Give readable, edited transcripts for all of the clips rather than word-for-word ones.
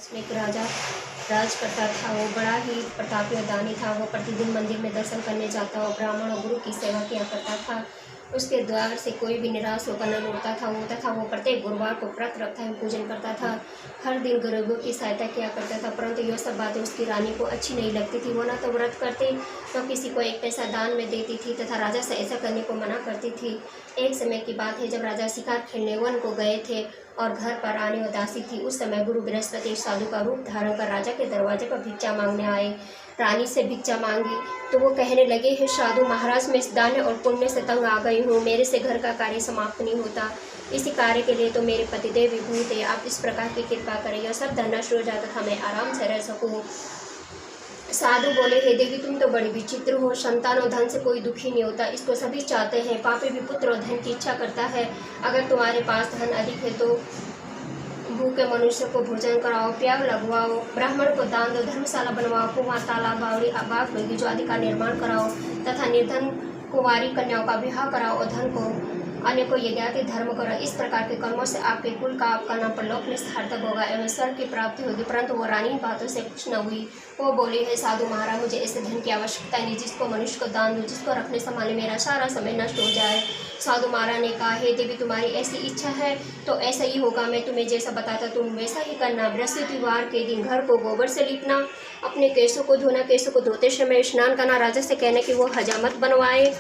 उसमें एक राजा राज करता था। वो बड़ा ही प्रतापी और दानी था। वो प्रतिदिन मंदिर में दर्शन करने जाता और ब्राह्मण और गुरु की सेवा किया करता था। उसके द्वार से कोई भी निराश होकर न लौटता था। वो प्रत्येक गुरुवार को व्रत रखता है, पूजन करता था, हर दिन गरीबों की सहायता किया करता था। परंतु यह सब बातें उसकी रानी को अच्छी नहीं लगती थी। वो न तो व्रत करती तो किसी को एक पैसा दान में देती थी तथा राजा से ऐसा करने को मना करती थी। एक समय की बात है जब राजा शिकार खेलने वन को गए थे और घर पर रानी उदासी थी। उस समय गुरु बृहस्पति एक साधु का रूप धारण कर राजा के दरवाजे पर भिक्षा मांगने आए। रानी से भिक्षा मांगी तो वो कहने लगे, हे साधु महाराज, मैं इस दान और पुण्य से तंग आ गई हूँ। मेरे से घर का कार्य समाप्त नहीं होता। इसी कार्य के लिए तो मेरे पतिदेव विभूत है। आप इस प्रकार की कृपा करें, यह सब धन नष्ट हो जाता था, मैं आराम से रह सकूँ। साधु बोले, हे देवी, तुम तो बड़ी विचित्र हो। संतान और धन से कोई दुखी नहीं होता, इसको सभी चाहते हैं। पापी भी पुत्र और धन की इच्छा करता है। अगर तुम्हारे पास धन अधिक है तो भूखे मनुष्य को भोजन कराओ, प्याग लगवाओ, ब्राह्मण को दान दो, धर्मशाला बनवाओ, कुआं, तालाब, बावड़ी, बाग बगीचों आदि का निर्माण कराओ तथा निर्धन कुंवारी कन्याओं का विवाह कराओ और धन को अन्य को यज्ञाति धर्म करो। इस प्रकार के कर्मों से आपके कुल का आपका नाम परलोक में सार्थक होगा एवं स्वर्ग की प्राप्ति होगी। परंतु वो रानी इन बातों से खुश न हुई। वो बोली, है साधु महाराज, मुझे ऐसे धन की आवश्यकता नहीं जिसको मनुष्य को दान दूं, जिसको रखने संभाले मेरा सारा समय नष्ट हो जाए। साधु महाराज ने कहा, हे देवी, तुम्हारी ऐसी इच्छा है तो ऐसा ही होगा। मैं तुम्हें जैसा बताता तुम वैसा ही करना। बृहस्पतिवार के दिन घर को गोबर से लीपना, अपने केसों को धोना, केसों को धोते समय स्नान करना, राजा से कहना कि वो हजामत बनवाए,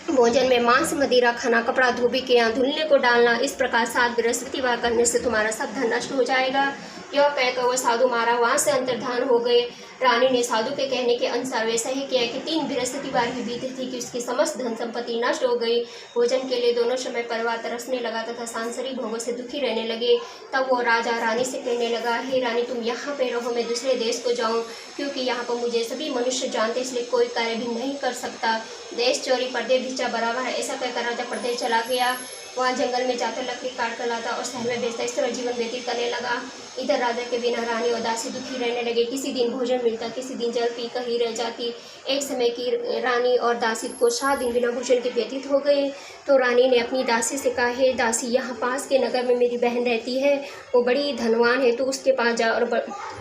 भोजन में मांस मदिरा खाना, कपड़ा धोबी के यहाँ धुलने को डालना। इस प्रकार 7 बृहस्पतिवार करने से तुम्हारा सब धन नष्ट हो जाएगा। यह कहकर वह साधु महाराज वहाँ से अंतर्धान हो गए। रानी ने साधु के कहने के अनुसार वैसा ही किया कि 3 बृहस्पतिवार ही बीते थी कि उसकी समस्त धन संपत्ति नष्ट हो गई। भोजन के लिए दोनों समय परिवार तरसने लगा तथा सांसारिक भोगों से दुखी रहने लगे। तब वो राजा रानी से कहने लगा, हे रानी, तुम यहाँ पे रहो, मैं दूसरे देश को जाऊँ, क्योंकि यहाँ पर मुझे सभी मनुष्य जानते, इसलिए कोई कार्य भी नहीं कर सकता। देश चोरी परदेश भिक्षा बराबर है। ऐसा कहकर राजा परदेश चला गया। वहाँ जंगल में जाकर लकड़ी काट कर लाता और शहर में बेचता। इस तरह जीवन व्यतीत करने लगा। इधर राजा के बिना रानी उदासी दुखी रहने लगे। किसी दिन भोजन मिलता, किसी दिन जल पी कर ही रह जाती। एक समय की रानी और दासी को 7 दिन बिना भोजन के व्यतीत हो गए। तो रानी ने अपनी दासी से कहा, हे दासी, यहाँ पास के नगर में मेरी बहन रहती है, वो बड़ी धनवान है, तो उसके पास जा और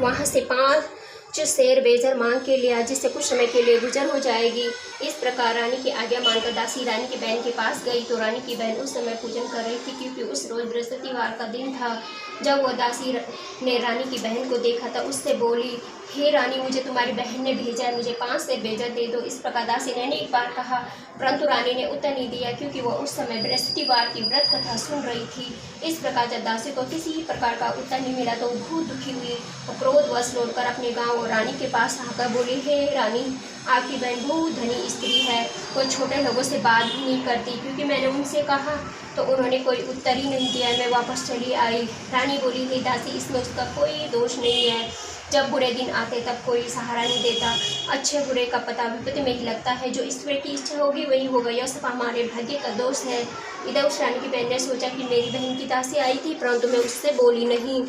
वहाँ से 5 शेर बेजर मांग के लिया, जिससे कुछ समय के लिए गुजर हो जाएगी। इस प्रकार रानी की आज्ञा मानकर दासी रानी की बहन के पास गई। तो रानी की बहन उस समय पूजन कर रही थी, क्योंकि उस रोज बृहस्पतिवार का दिन था। जब वह दासी ने रानी की बहन को देखा तो उससे बोली, हे रानी, मुझे तुम्हारी बहन ने भेजा है, मुझे 5 शेर बेजर दे दो। इस प्रकार दासी ने अनेक बार कहा, परंतु रानी ने उत्तर नहीं दिया, क्योंकि वह उस समय बृहस्पतिवार की व्रत कथा सुन रही थी। इस प्रकार जब दासी को किसी प्रकार का उत्तर नहीं मिला तो वो बहुत दुखी हुई और क्रोधवश लौटकर अपने गाँव और रानी के पास आकर बोली, हे रानी, आपकी बहन बहुत धनी स्त्री है, कोई छोटे लोगों से बात भी नहीं करती। क्योंकि मैंने उनसे कहा तो उन्होंने कोई उत्तर ही नहीं दिया। मैं वापस चली आई। रानी बोली, हे दासी, इसमें उसका कोई दोष नहीं है। जब बुरे दिन आते तब कोई सहारा नहीं देता। अच्छे बुरे का पता विपत्ति में ही लगता है। जो ईश्वर की इच्छा होगी वही होगा। यह सब हमारे भाग्य का दोष है। इधर उस रानी की बहन ने सोचा कि मेरी बहन की दासी आई थी, परंतु मैं उससे बोली नहीं,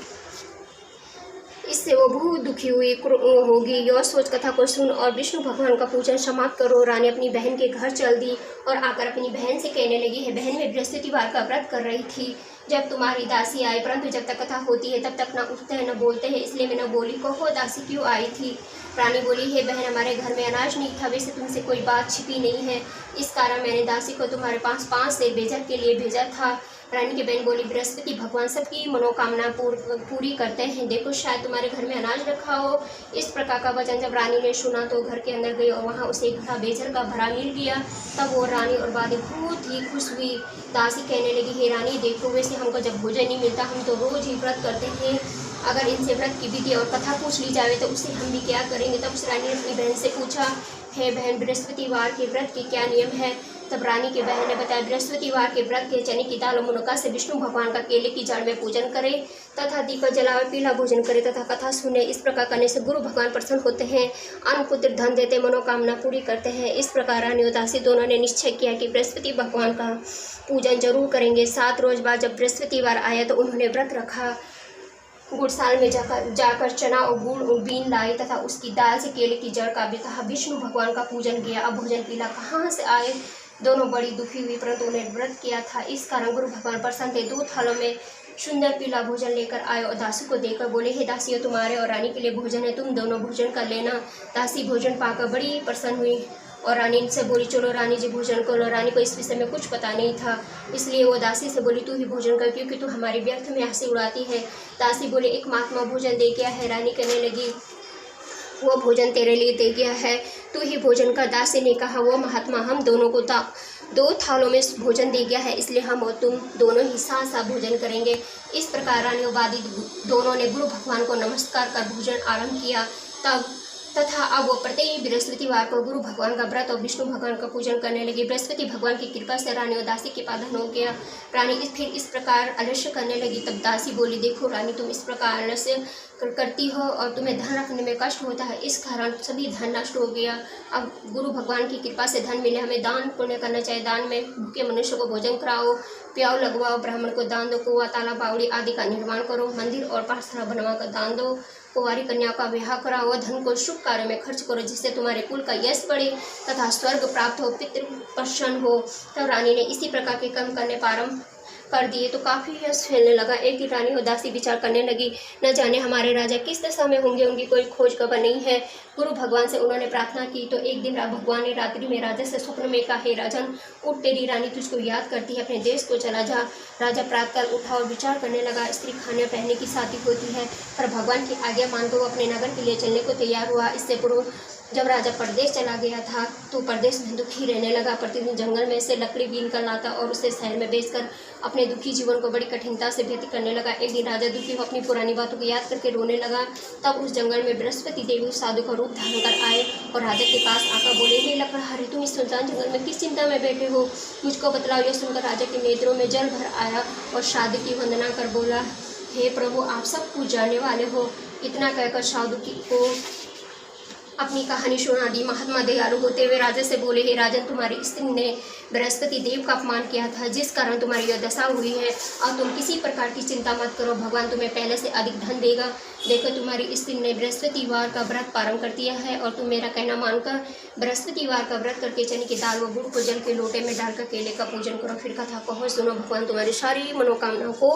इससे वो बहुत दुखी हुई होगी। यह सोच कथा को सुन और विष्णु भगवान का पूजन समाप्त करो। रानी अपनी बहन के घर चल दी और आकर अपनी बहन से कहने लगी, है बहन, मैं बृहस्पतिवार का व्रत कर रही थी जब तुम्हारी दासी आई, परंतु जब तक कथा होती है तब तक न उठते हैं न बोलते हैं, इसलिए मैं न बोली। कहो दासी क्यों आई थी? रानी बोली, हे बहन, हमारे घर में अनाज नहीं था, वैसे तुमसे कोई बात छिपी नहीं है, इस कारण मैंने दासी को तुम्हारे पास 5 शेर बेजर के लिए भेजा था। रानी की बहन बोली, बृहस्पति भगवान सबकी मनोकामना पूरी करते हैं, देखो शायद तुम्हारे घर में अनाज रखा हो। इस प्रकार का वचन जब रानी ने सुना तो घर के अंदर गई और वहाँ उसे एक घड़ा बेजर का भरा मिल गया। तब वो रानी और बादी बहुत ही खुश हुई। दासी कहने लगी, हे रानी, देखो, वैसे हमको जब भोजन नहीं मिलता हम तो रोज ही व्रत करते हैं, अगर इनसे व्रत की विधि और कथा पूछ ली जाए तो उससे हम भी क्या करेंगे। तब उस रानी ने अपनी बहन से पूछा, हे बहन, बृहस्पतिवार के व्रत के क्या नियम है? तब रानी की बहन ने बताया, बृहस्पतिवार के व्रत के चने की दाल और मुनक्का से विष्णु भगवान का केले की जड़ में पूजन करे तथा दीपक जलावे, पीला भोजन करे तथा कथा सुने। इस प्रकार करने से गुरु भगवान प्रसन्न होते हैं, अन्न पुत्र धन देते, मनोकामना पूरी करते हैं। इस प्रकार रानी और दासी दोनों ने निश्चय किया कि बृहस्पति भगवान का पूजन जरूर करेंगे। 7 रोज बाद जब बृहस्पतिवार आया तो उन्होंने व्रत रखा। गुड़साल में जाकर चना और गुड़ बीन लाई तथा उसकी दाल से केले की जड़ का भी तथा विष्णु भगवान का पूजन किया। अब भोजन पीला कहाँ से आए दोनों बड़ी दुखी हुई, परंतु उन्हें व्रत किया था, इस कारण गुरु भगवान प्रसन्न थे। 2 थालों में सुंदर पीला भोजन लेकर आए और दासी को देकर बोले, हे दासियों, तुम्हारे और रानी के लिए भोजन है, तुम दोनों भोजन कर लेना। दासी भोजन पाकर बड़ी प्रसन्न हुई और रानी से बोली, चलो रानी जी भोजन करो। रानी को इस विषय में कुछ पता नहीं था, इसलिए वो दासी से बोली, तू ही भोजन कर, क्योंकि तू हमारी व्यर्थ में हंसी उड़ाती है। दासी बोली, एक महात्मा भोजन दे गया है। रानी कहने लगी, वो भोजन तेरे लिए दे गया है, तू ही भोजन कर। दासी ने कहा, वो महात्मा हम दोनों को 2 थालों में भोजन दे गया है, इसलिए हम और तुम दोनों ही साथ साथ भोजन करेंगे। इस प्रकार रानी और वादी दोनों ने गुरु भगवान को नमस्कार कर भोजन आरंभ किया। तथा अब वो प्रत्येक बृहस्पतिवार को गुरु भगवान का व्रत और विष्णु भगवान का पूजन करने लगी। बृहस्पति भगवान की कृपा से रानी और दासी के पास धन हो गया। रानी फिर इस प्रकार आलस्य करने लगी। तब दासी बोली, देखो रानी, तुम इस प्रकार आलस्य करती हो और तुम्हें धन रखने में कष्ट होता है, इस कारण सभी धन नष्ट हो गया। अब गुरु भगवान की कृपा से धन मिले, हमें दान पुण्य करना चाहिए। दान में भूखे मनुष्य को भोजन कराओ, प्याव लगवाओ, ब्राह्मण को दान दो, कुआं तालाब बावड़ी आदि का निर्माण करो, मंदिर और पाठशाला बनवा कर दान दो, कुंवारी कन्या का विवाह कराओ, धन को शुभ कार्य में खर्च करो, जिससे तुम्हारे कुल का यश बढ़े तथा स्वर्ग प्राप्त हो, पितृ प्रसन्न हो। तब रानी ने इसी प्रकार के कर्म करने प्रारंभ कर दिए तो काफ़ी यश फैलने लगा। एक दिन रानी और दासी विचार करने लगी, न जाने हमारे राजा किस दशा में होंगे, उनकी कोई खोज खबर नहीं है। गुरु भगवान से उन्होंने प्रार्थना की तो एक दिन भगवान ने रात्रि में राजा से स्वप्न में कहा, हे राजन, उठ, तेरी रानी तुझको याद करती है, अपने देश को चला जा। राजा प्रातःकाल उठा और विचार करने लगा, स्त्री खाने पहनने की शादी होती है, पर भगवान की आज्ञा मानकर वो अपने नगर के लिए चलने को तैयार हुआ। इससे पूर्व जब राजा परदेश चला गया था तो परदेश में दुखी रहने लगा। प्रतिदिन जंगल में से लकड़ी बीन कर लाता और उसे शहर में बेचकर अपने दुखी जीवन को बड़ी कठिनता से व्यतीत करने लगा। एक दिन राजा दुखी हो अपनी पुरानी बातों को याद करके रोने लगा। तब उस जंगल में बृहस्पति देवी साधु का रूप धारण कर आए और राजा के पास आकर बोले, हे लकड़हारे, तुम इस सुनसान जंगल में किस चिंता में बैठे हो, मुझको बतलाओ। यह सुनकर राजा के नेत्रों में जल भर आया और साधु की वंदना कर बोला, हे प्रभु, आप सब कुछ जानने वाले हो। इतना कहकर साधु को अपनी कहानी सुना दी। महात्मा दयालु होते हुए राजा से बोले, हे राजन, तुम्हारी स्त्री ने बृहस्पति देव का अपमान किया था, जिस कारण तुम्हारी यह दशा हुई है। और तुम किसी प्रकार की चिंता मत करो, भगवान तुम्हें पहले से अधिक धन देगा। देखो, तुम्हारी स्त्री ने बृहस्पतिवार का व्रत प्रारंभ कर दिया है और तुम मेरा कहना मानकर बृहस्पतिवार का व्रत करके चने की दाल व गुड़ को जल के लोटे में डालकर केले का पूजन करो। फिर कथा कहो, सुनो, भगवान तुम्हारी सारी मनोकामनाओं को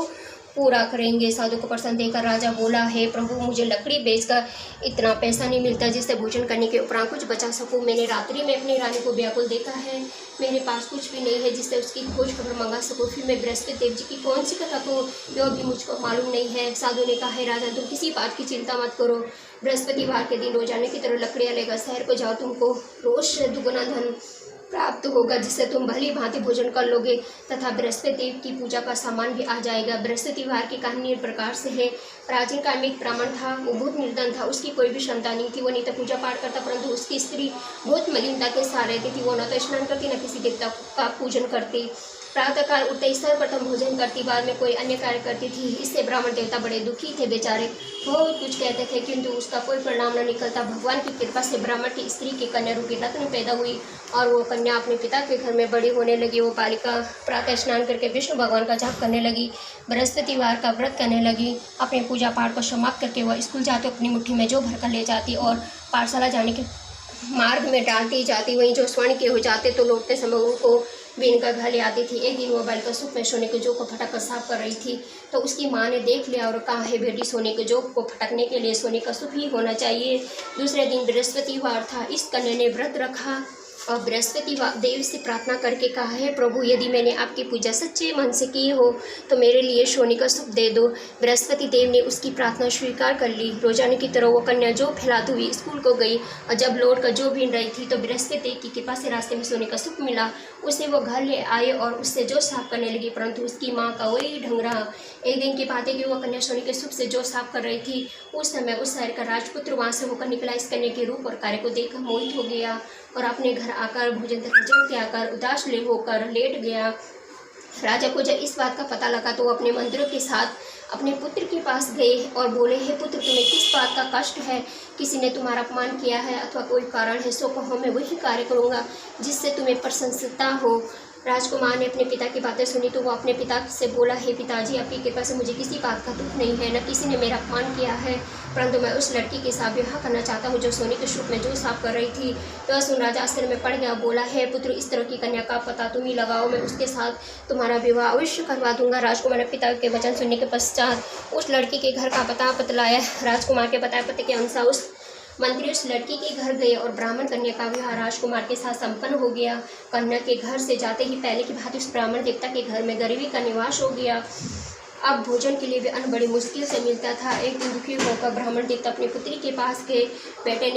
पूरा करेंगे। साधु को प्रसन्न देकर राजा बोला, हे प्रभु, मुझे लकड़ी बेचकर इतना पैसा नहीं मिलता जिससे भोजन करने के उपरांत कुछ बचा सकूं। मैंने रात्रि में अपनी रानी को व्याकुल देखा है, मेरे पास कुछ भी नहीं है जिससे उसकी खोज खबर मंगा सकूं। फिर मैं बृहस्पति देव जी की कौन सी कथा कहूं, यह भी मुझको मालूम नहीं है। साधु ने कहा, हे राजा, तुम किसी बात की चिंता मत करो। बृहस्पतिवार के दिन रोजाना की तरह लकड़ियाँ लेकर शहर को जाओ, तुमको रोज से दुगुना धन प्राप्त होगा, जिससे तुम भली भांति भोजन कर लोगे तथा बृहस्पति देव की पूजा का सामान भी आ जाएगा। बृहस्पतिवार की कहानी इस प्रकार से है। प्राचीन काल में एक ब्राह्मण था, वो बहुत निर्धन था, उसकी कोई भी क्षमता नहीं थी, वो नहीं तो पूजा पाठ करता, परंतु उसकी स्त्री बहुत मलिनता के साथ रहती थी। वो न तो स्नान करती, न किसी देवता का पूजन करती। प्रातःकाल उठते ही सर्वप्रथम भोजन करती, बाद में कोई अन्य कार्य करती थी। इससे ब्राह्मण देवता बड़े दुखी थे, बेचारे बहुत कुछ कहते थे, किंतु उसका कोई परिणाम न निकलता। भगवान की कृपा से ब्राह्मण की स्त्री की कन्या रूपी रत्न पैदा हुई और वो कन्या अपने पिता के घर में बड़ी होने लगी। वो बालिका प्रातः स्नान करके विष्णु भगवान का जाप करने लगी, बृहस्पतिवार का व्रत करने लगी। अपने पूजा पाठ को समाप्त करके वह स्कूल जाते अपनी मुट्ठी में जो भरकर ले जाती और पाठशाला जाने के मार्ग में डालती जाती। वहीं जो स्वर्ण के हो जाते तो लौटते समय उनको बीन कर घर ले आती थी। एक दिन वो बालिका सुख में सोने के जोग को फटक कर साफ कर रही थी तो उसकी माँ ने देख लिया और कहा, है बेटी, सोने के जोग को फटकने के लिए सोने का सुख ही होना चाहिए। दूसरे दिन बृहस्पतिवार था। इस कन्या ने व्रत रखा और बृहस्पति देव से प्रार्थना करके कहा, है प्रभु, यदि मैंने आपकी पूजा सच्चे मन से की हो तो मेरे लिए सोने का सुख दे दो। बृहस्पति देव ने उसकी प्रार्थना स्वीकार कर ली। रोजाना की तरह वो कन्या जो फैलाती हुई स्कूल को गई और जब लौट कर जो भीन रही थी तो बृहस्पति देव की कृपा से रास्ते में सोने का सुख मिला। उसे वो घर ले आए और उससे जो साफ करने लगी, परंतु उसकी माँ का वही ढंग रहा। एक दिन की बात है कि वह कन्या सोने के सुख से जो साफ कर रही थी, उस समय उस शहर का राजपुत्र वहाँ से होकर निकला। इस कन्या के रूप और कार्य को देखकर मोहित हो गया और अपने घर आकर भोजन तथा जल त्याग कर उदास होकर लेट गया। राजा को जब इस बात का पता लगा तो वो अपने मंत्रियों के साथ अपने पुत्र के पास गए और बोले, हे पुत्र, तुम्हें किस बात का कष्ट है? किसी ने तुम्हारा अपमान किया है अथवा कोई कारण है, सो कहो, मैं वही कार्य करूँगा जिससे तुम्हें प्रसन्नता हो। राजकुमार ने अपने पिता की बातें सुनी तो वो अपने पिता से बोला, हे पिताजी, आपकी कृपा से मुझे किसी बात का दुख नहीं है, न किसी ने मेरा अपमान किया है, परंतु मैं उस लड़की के साथ विवाह करना चाहता हूँ जो सोने के सूप में जूस साफ कर रही थी। तो सुन राजा आश्चर्य में पड़ गया, बोला, हे पुत्र, इस तरह की कन्या का पता तुम ही लगाओ, मैं उसके साथ तुम्हारा विवाह अवश्य करवा दूंगा। राजकुमार ने पिता के वचन सुनने के पश्चात उस लड़की के घर का पता बतलाया। राजकुमार के बताए पते के अनुसार उस मंत्री उस लड़की के घर गए और ब्राह्मण कन्या का विवाह राजकुमार के साथ संपन्न हो गया। कन्या के घर से जाते ही पहले की भांति उस ब्राह्मण देवता के घर में गरीबी का निवास हो गया। अब भोजन के लिए भी अन्न बड़ी मुश्किल से मिलता था। एक दिन दुखी होकर ब्राह्मण देवता अपनी पुत्री के पास गए। बेटी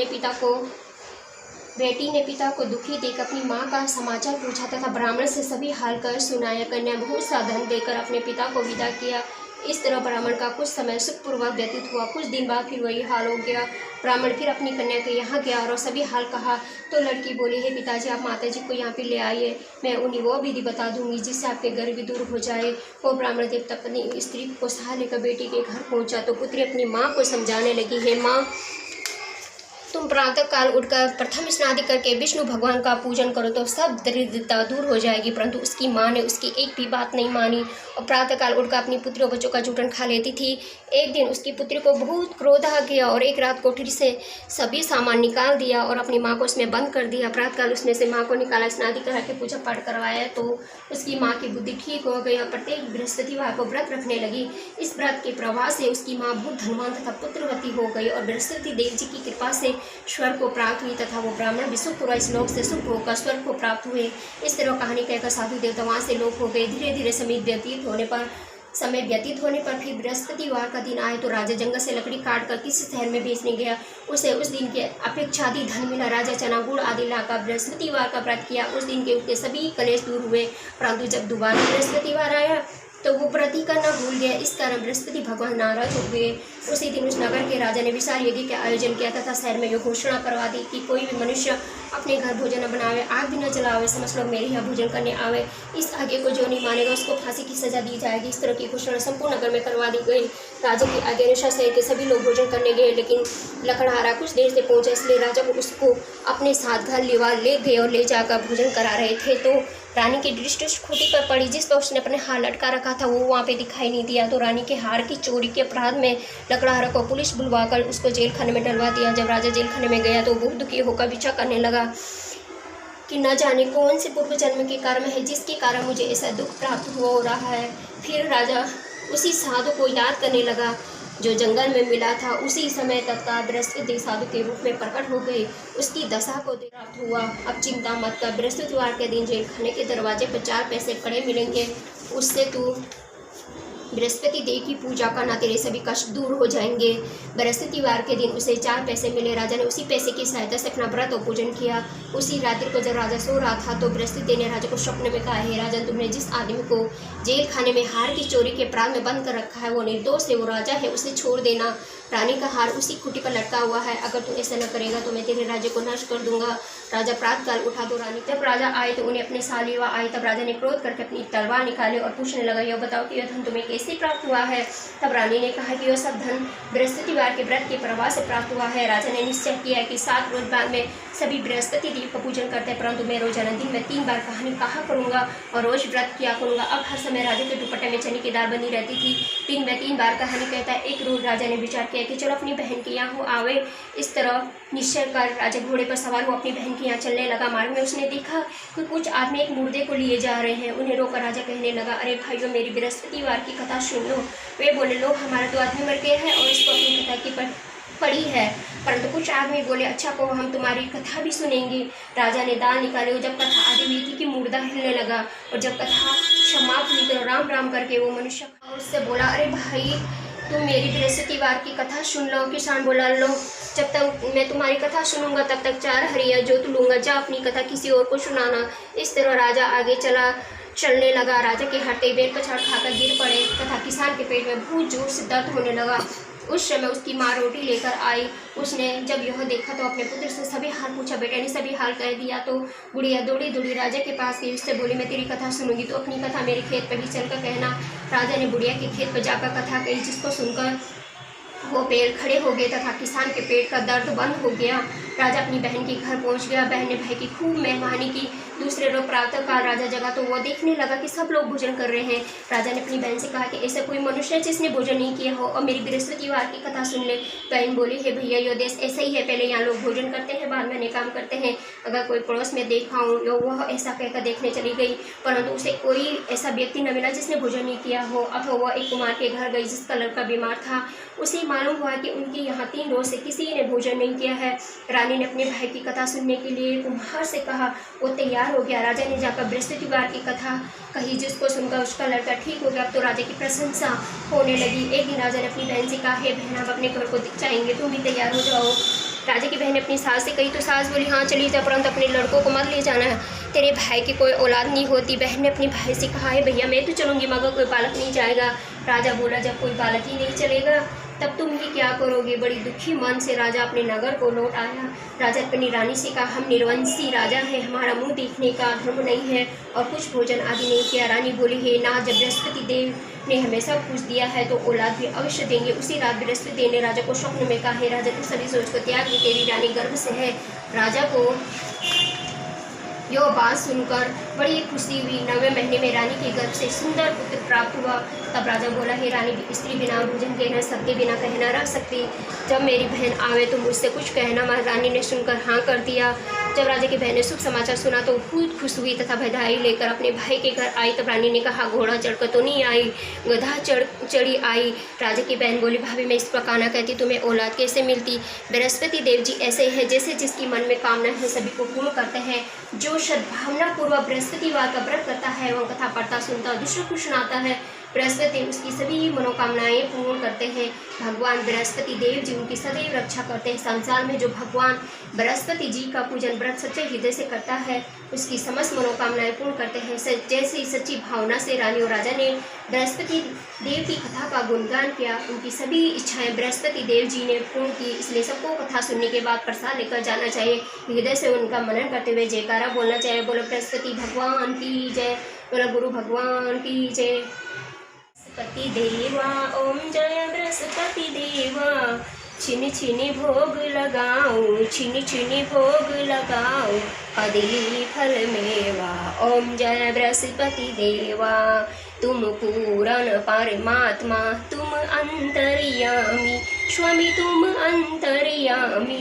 ने पिता को दुखी देख अपनी माँ का समाचार पूछा तथा ब्राह्मण से सभी हाल कर सुनाया। कन्या बहुत सा धन देकर अपने पिता को विदा किया। इस तरह ब्राह्मण का कुछ समय सुखपूर्वक व्यतीत हुआ। कुछ दिन बाद फिर वही हाल हो गया। ब्राह्मण फिर अपनी कन्या के यहाँ गया और सभी हाल कहा तो लड़की बोली, हे पिताजी, आप माताजी को यहाँ पे ले आइए, मैं उन्हें वो विधि बता दूंगी जिससे आपके गरीबी दूर हो जाए। वो ब्राह्मण देवता अपनी स्त्री को सहाय लेकर बेटी के घर पहुँचा तो पुत्री अपनी माँ को समझाने लगी, हे माँ, तुम प्रातः काल उठकर प्रथम स्नान करके विष्णु भगवान का पूजन करो तो सब दरिद्रता दूर हो जाएगी। परंतु उसकी माँ ने उसकी एक भी बात नहीं मानी और प्रातः काल उठकर अपनी पुत्री और बच्चों का जूठन खा लेती थी। एक दिन उसकी पुत्री को बहुत क्रोध आ गया और एक रात कोठरी से सभी सामान निकाल दिया और अपनी माँ को उसमें बंद कर दिया। प्रातःकाल उसमें से माँ को निकाला, स्नान करा के पूजा पाठ करवाया तो उसकी माँ की बुद्धि ठीक हो गई और प्रत्येक बृहस्पतिवार को व्रत रखने लगी। इस व्रत के प्रभाव से उसकी माँ बहुत धनवान तथा पुत्रवती हो गई और बृहस्पति देव जी की कृपा से स्वर्ग को प्राप्त हुई तथा वो ब्राह्मण भी सुखपूर्वक इस लोक से सुख होकर स्वर्ग को प्राप्त हुए। इस तरह कहानी कहकर साधु देवता वहाँ से लोप हो गए। धीरे धीरे समय व्यतीत होने पर फिर बृहस्पतिवार का दिन आए तो राजा जंगल से लकड़ी काट कर किसी शहर में बेचने गया। उसे उस दिन के अपेक्षा अधिक धन मिला। राजा चना गुड़ आदि लाकर बृहस्पतिवार का व्रत किया। उस दिन के उसके सभी कलेश दूर हुए। परंतु जब दोबारा बृहस्पतिवार आया तो वो व्रत ही करना भूल गया। इस कारण बृहस्पति भगवान नाराज हो गए। उसी दिन उस नगर के राजा ने विशाल यज्ञ का आयोजन किया तथा शहर में यह घोषणा करवा दी कि कोई भी मनुष्य अपने घर भोजन न बनावे, आग भी न जलावे, समझ लोग मेरे यहाँ भोजन करने आवे। इस आज्ञा को जो नहीं मानेगा उसको फांसी की सजा दी जाएगी। इस तरह की घोषणा संपूर्ण नगर में करवा दी गई। राजा की आज्ञा अनुसार शहर के सभी लोग भोजन करने गए, लेकिन लकड़हारा कुछ देर से पहुंचा, इसलिए राजा को उसको अपने साथ घर ले गए और ले जाकर भोजन करा रहे थे तो रानी की दृष्टि उस खूंटी पर पड़ी जिस पर उसने अपने हार लटका रखा था वो वहाँ पे दिखाई नहीं दिया। तो रानी के हार की चोरी के अपराध में लकड़हारा को पुलिस बुलवाकर उसको जेल खाने में डलवा दिया। जब राजा जेल खाने में गया तो बहुत दुखी होकर विचार करने लगा कि न जाने कौन से पूर्व जन्म के कर्म है जिसके कारण मुझे ऐसा दुख प्राप्त हो रहा है। फिर राजा उसी साधु को याद करने लगा जो जंगल में मिला था। उसी समय तत्काल बृहस्पति साधु के रूप में प्रकट हो गई। उसकी दशा को प्राप्त हुआ। अब चिंता मत कर, बृहस्पतिवार के दिन जेल खाने के दरवाजे पर 4 पैसे पड़े मिलेंगे, उससे तू बृहस्पति देव की पूजा करना, तेरे सभी कष्ट दूर हो जाएंगे। बृहस्पतिवार के दिन उसे 4 पैसे मिले। राजा ने उसी पैसे की सहायता से अपना व्रत और पूजन किया। उसी रात्रि को जब राजा सो रहा था तो बृहस्पति ने राजा को स्वप्न में कहा, हे राजन, तुमने जिस आदमी को जेल खाने में हार की चोरी के अपराध में बंद कर रखा है वो निर्दोष है, वो राजा है, उसे छोड़ देना। रानी का हार उसी खूंटी पर लटका हुआ है। अगर तू ऐसा न करेगा तो मैं तेरे राज्य को नष्ट कर दूंगा। राजा प्रातःकाल उठा तो रानी जब राजा आए तो उन्हें अपने सालिवा आई। तब राजा ने क्रोध करके अपनी तलवार निकाली और पूछने लगा, यह बताओ कि यह धन तुम्हें कैसे प्राप्त हुआ है। तब रानी ने कहा कि यह सब धन बृहस्पतिवार के व्रत के प्रभाव से प्राप्त हुआ है। राजा ने निश्चय किया कि 7 रोज बाद में सभी बृहस्पति देव का पूजन करते हैं, परंतु मैं रोजाना दिन में 3 बार कहानी कहा करूँगा और रोज व्रत किया करूँगा। अब हर समय राजा के दुपट्टे में चने की दाल बनी रहती थी। दिन में 3 बार कहानी कहता है। एक रोज राजा ने विचार किया कि चलो अपनी बहन के यहाँ आवे। इस तरह निश्चय कर राजा घोड़े पर सवार हुआ अपनी बहन के यहाँ चलने लगा। मार्ग में उसने देखा कि कुछ आदमी एक मुर्दे को लिए जा रहे हैं। उन्हें रोकर राजा कहने लगा, अरे भाइयों, मेरी बृहस्पतिवार की कथा सुन लो। वे बोले, लोग हमारा 2 आदमी मर गए हैं और इसको अपनी कथा की पड़ी है। परंतु कुछ आदमी बोले, अच्छा को हम तुम्हारी कथा भी सुनेंगे। राजा ने दाल निकाले और जब कथा आदि हुई थी कि मुर्दा हिलने लगा और जब कथा समाप्त हुई तो राम राम करके वो मनुष्य उससे बोला, अरे भाई, तुम मेरी बृहस्पतिवार की कथा सुन लो। किसान बोला, लो, जब तक मैं तुम्हारी कथा सुनूंगा तब तक 4 हरिया जोत लूँगा, जा अपनी कथा किसी और को सुनाना। इस तरह राजा आगे चलने लगा। राजा के हटे बेल पछाड़ खाकर गिर पड़े तथा किसान के पेट में बहुत जोर से दर्द होने लगा। उस समय उसकी माँ रोटी लेकर आई। उसने जब यह देखा तो अपने पुत्र से सभी हाल पूछा। बेटे ने सभी हाल कह दिया तो गुड़िया दौड़ी दौड़ी राजा के पास गई। उससे बोली, मैं तेरी कथा सुनूंगी तो अपनी कथा मेरे खेत पर ही चलकर कहना। राजा ने बुढ़िया के खेत पर जाकर कथा कही, जिसको सुनकर वो पेड़ खड़े हो गए तथा किसान के पेट का दर्द बंद हो गया। राजा अपनी बहन के घर पहुंच गया। बहन ने भाई की खूब मेहमानी की। दूसरे रोज प्रातःकाल राजा जगा तो वो देखने लगा कि सब लोग भोजन कर रहे हैं। राजा ने अपनी बहन से कहा कि ऐसा कोई मनुष्य है जिसने भोजन नहीं किया हो और मेरी बृहस्पतिवार की कथा सुन ले। बहन बोली, हे भैया, यो देश ऐसा ही है, पहले यहाँ लोग भोजन करते हैं, बाद में अन्य काम करते हैं। अगर कोई पड़ोस में देखा हूँ, वह ऐसा कहकर देखने चली गई, परंतु उसे कोई ऐसा व्यक्ति न मिला जिसने भोजन नहीं किया हो। अथवा वह एक कुमार के घर गई जिसका लड़का बीमार था। उसे मालूम हुआ कि उनके यहाँ 3 रोज से किसी ने भोजन नहीं किया है। रानी ने अपने भाई की कथा सुनने के लिए कुम्हार से कहा। वो तैयार हो गया। राजा ने जाकर बृहस्पतिवार की कथा कही, जिसको सुनकर उसका लड़का ठीक हो गया। अब तो राजा की प्रशंसा होने लगी। एक दिन राजा ने अपनी बहन से कहा, हे बहन, हम अपने घर को जाएंगे, तुम भी तैयार हो जाओ। राजा की बहन ने अपनी सास से कही तो सास बोली, हाँ चली जा, परंतु अपने लड़कों को मत ले जाना है, तेरे भाई की कोई औलाद नहीं होती। बहन ने अपने भाई से कहा, है भैया, मैं तो चलूँगी मगर कोई बालक नहीं जाएगा। राजा बोला, जब कोई बालक ही नहीं चलेगा तब तुम ही क्या करोगे। बड़ी दुखी मन से राजा अपने नगर को लौट आया। राजा अपनी रानी से कहा, हम निर्वंशी राजा हैं, हमारा मुंह देखने का धर्म नहीं है और कुछ भोजन आदि नहीं किया। रानी बोली, हे ना, जब बृहस्पति देव ने हमें सब कुछ दिया है तो औलाद भी अवश्य देंगे। उसी रात बृहस्पति देव ने राजा को स्वप्न में कहा, हे राजा, तू सभी सोच को त्याग भी, तेरी रानी गर्भ से है। राजा को यह बात सुनकर बड़ी खुशी हुई। 9वें महीने में रानी के गर्भ से सुंदर पुत्र प्राप्त हुआ। तब राजा बोला, हे रानी, स्त्री बिना भोजन के न सबके बिना कह न रख सकती। जब मेरी बहन आवे तो मुझसे कुछ कहना। महारानी ने सुनकर हाँ कर दिया। जब राजा की बहन ने शुभ समाचार सुना तो बहुत खुश हुई तथा बधाई लेकर अपने भाई के घर आई। तब रानी ने कहा, घोड़ा चढ़कर तो नहीं आई, गधा चढ़ी आई। राजा की बहन बोली, भाभी, मैं इस प्रकार न कहती, तुम्हें औलाद कैसे मिलती। बृहस्पति देव जी ऐसे हैं, जैसे जिसकी मन में कामना है सभी को पूर्ण करते हैं। जो सद्भावना पूर्वक बृहस्पतिवार का व्रत करता है, वह कथा पढ़ता सुनता और दूसरों को सुनाता है, बृहस्पति उसकी सभी मनोकामनाएं पूर्ण करते हैं। भगवान बृहस्पति देव जी उनकी सदैव रक्षा करते हैं। संसार में जो भगवान बृहस्पति जी का पूजन व्रत सच्चे हृदय से करता है, उसकी समस्त मनोकामनाएं पूर्ण करते हैं। जैसे सच्ची भावना से रानी और राजा ने बृहस्पति देव की कथा का गुणगान किया, उनकी सभी इच्छाएं बृहस्पति देव जी ने पूर्ण की। इसलिए सबको कथा सुनने के बाद प्रसाद लेकर जाना चाहिए, हृदय से उनका मनन करते हुए जयकारा बोलना चाहिए। बोलो बृहस्पति भगवान की जय, बोलो गुरु भगवान की जय। बृहस्पति देवा, ओम जय बृहस्पति देवा, छिन छिन भोग लगाऊं, छिन छिन भोग लगाऊं, कदली फल मेवा। ओम जय बृहस्पति देवा, तुम पूर्ण परमात्मा, तुम अंतर्यामी, स्वामी तुम अंतर्यामी,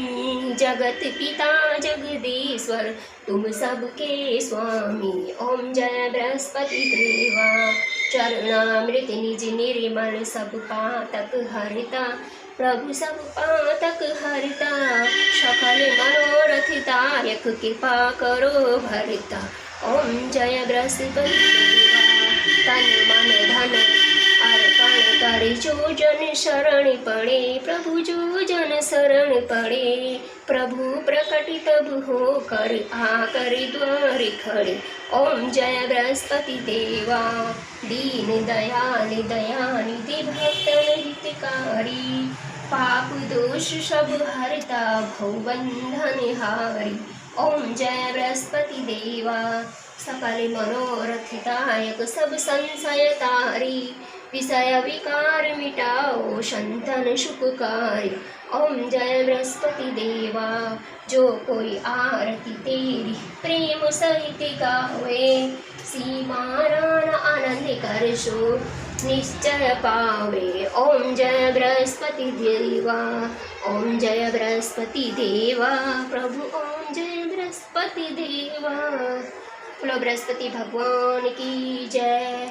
जगत पिता जगदीश्वर, तुम सबके स्वामी। ओम जय बृहस्पति देवा, चरणामृत निज निर्मल, सब पातक हरिता, प्रभु सब पातक हरिता, सकल मनोरथितायक, कृपा करो भरिता। ओम जय बृहस्पति देवा, तन मन धन अर्पण करे, जो जन शरण पड़े, प्रभु जो जन शरण पड़े, प्रभु प्रकट तब हो कर आकर द्वार खड़े। ओम जय बृहस्पति देवा, दीन दयाल दयानिधि, भक्तन हितकारी, पाप दोष सब हरता, भवबंधन हारी। ओम जय बृहस्पति देवा, सकल मनोरथितायक, सब संशय तारी, विषय विकार मिटाओ, संतन सुखकारी। ओम जय बृहस्पति देवा, जो कोई आरती तेरी प्रेम सहित गावे, सीमारान आनंद कर सो निश्चय पावे। ओम जय बृहस्पति देवा, ओम जय बृहस्पति देवा, प्रभु ओम जय बृहस्पति देवा। बोलो बृहस्पति भगवान की जय।